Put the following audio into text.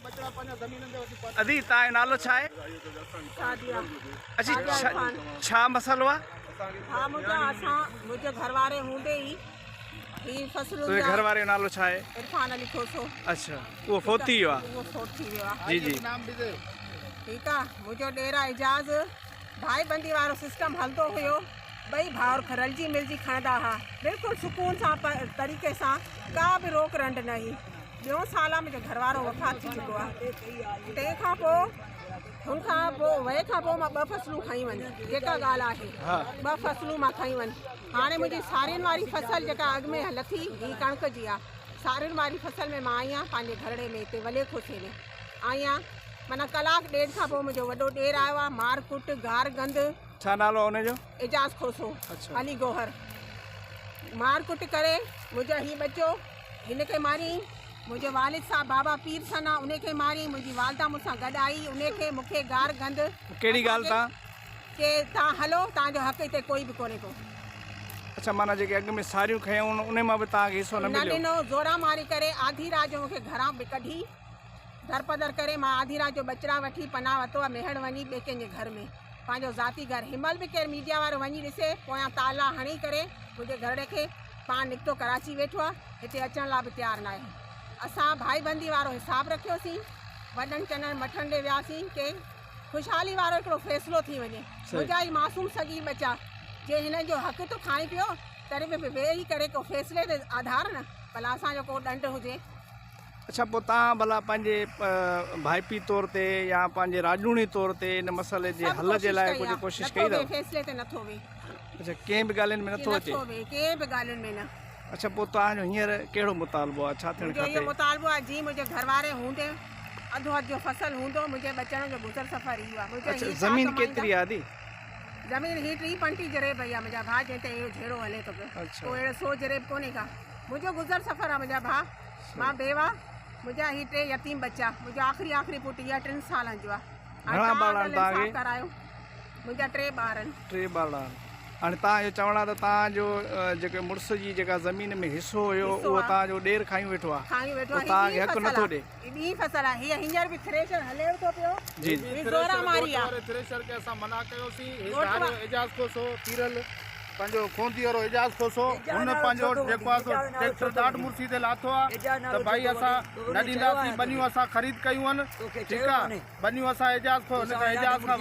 अदी तव्हांजो नालो छा आहे? छा मसालो आहे? हाँ मुझे घर वारे हूंदे ही फसल तुंहिंजे घर वारे जो नालो छा आहे? इरफान अली खोसो। अच्छा उहो फोत थी वियो आहे? वो फोत थी वियो आहे। जी जी ठीक है। मुझो डेरा एजाज भाई बंदी वारो सिस्टम हलंदो हुयो। बई भाउर रलजी मिलजी खणंदा हुआ बिल्कुलु सुकून सां तरीक़े सां, का बि रोक रंड न हुई। 2 साल मुंहिंजो घरवारो वफ़ात थी चुको आहे। तंहिंखां पोइ हुनखां पोइ वए खां पोइ मां 2 फसलूं खई वञी, जेका ॻाल्हि आहे 2 फसलूं मां खई वञी। हाणे मुंहिंजी सारियुनि वारी फसल जेका अॻु में लथी ही कणिक जी आहे। सारियुनि वारी फसल में मां आई आहियां पंहिंजे घरड़े में हिते वले खोसे में आई आहियां। माना कलाक ॾेढ खां पोइ मुंहिंजो वॾो ॾेर आयो आहे। मारकुट गार गंद। छा नालो आहे हुनजो? एजाज खोसो। अच्छा। अली गोहर मारकुट करे मुंहिंजो ही बच्चो हिन खे मारी। मुंहिंजो वालिद साहब बाबा पीर सना उन खे मारी। मुंहिंजी वालदा मूंसां गॾु आई, उन खे मूंखे गार गंद। कहिड़ी ॻाल्हि तव्हां? के तव्हां हलो, तव्हांजो हक़ हिते कोई बि कोन्हे को। अच्छा माना जेके अॻु में सारियूं खयूं उन मां बि तव्हांखे हिसो न मिलियो? ॾिनो। ज़ोरा मारी करे आधी रात जो मूंखे घरां बि कढी दरपदर करे मां आधी रात जो बचड़ा वठी पनाह वरितो आहे मेहड़ वञी ॿिए कंहिंजे घर में, पंहिंजो ज़ाती घर। हिमल बि केरु मीडिया वारो वञी ॾिसे पोयां ताला हणी करे मुंहिंजे घरड़े खे पाण निकितो कराची वेठो आहे, हिते अचण लाइ बि तयारु न आहे। असां भाई बंदी वारो हिसाबु रखियोसीं, वॾनि चननि मठनि ॾे वियासीं के ख़ुशहाली वारो हिकिड़ो फ़ैसिलो थी वञे। मुंहिंजा ई मासूम सगी बचा जे हिन जो हक़ तो खाई पियो तॾहिं बि वेही करे को फ़ैसिले ते आधार न भला असांजो को ॾंड हुजे। अच्छा पोइ तव्हां भला पंहिंजे भाईपी तौर ते या पंहिंजे राजूणी तौर ते इन मसइले जे हल जे लाइ कुझु कोशिशि कई अथव? फ़ैसिले ते नथो वे। अच्छा कंहिं बि ॻाल्हियुनि में नथो अचे? कंहिं बि ॻाल्हियुनि में न। अच्छा पोइ तव्हांजो हींअर कहिड़ो मुतालबो आहे, छा थियणु खपे? इहो मुतालबो आहे जी मुंहिंजे घर वारे हूंदे अधु अधु जो फसल हूंदो, मुंहिंजे बचण जो गुज़र सफ़र इहो आहे। अच्छा ज़मीन केतिरी आहे आदि? ज़मीन ही 30-35 जरेब आहे। मुंहिंजा भाउ जंहिं ते इहो झेड़ो हले थो पियो। अच्छा। पोइ अहिड़ो 100 जरेब कोन्हे का। मुंहिंजो गुज़र सफ़र आहे। मुंहिंजा भाउ, मां बेवा, मुंहिंजा ही 3 यतीम बच्चा। मुंहिंजो आख़िरी पुटु इहा 3 सालनि जो आहे। घणा ॿार आहिनि तव्हांखे? करायो मुंहिंजा 3 ॿार आहिनि। 3 ॿार आहिनि। हाणे तव्हां इहो चवणु आहे त तव्हांजो जेके मुड़ुस जी जेका ज़मीन में हिसो हुयो उहो तव्हांजो ॾेर खाई वेठो आहे? खाई वेठो आहे। तव्हांखे हक़ नथो ॾे? ॿी फसल आहे। हीअ हींअर बि थ्रेशर हले थो पियो। जी ज़ोरा मारी आहे। थ्रेशर खे असां मना कयोसीं। एजाज खोसो पीरल पंहिंजो खोंदी वारो एजाज खोसो हुन पंहिंजो जेको आहे ट्रैक्टर ॾाढ मुर्सी ते लाथो आहे त भाई असां न ॾींदासीं। बनियूं असां ख़रीद कयूं आहिनि। ठीकु आहे। बनियूं असां एजाज खां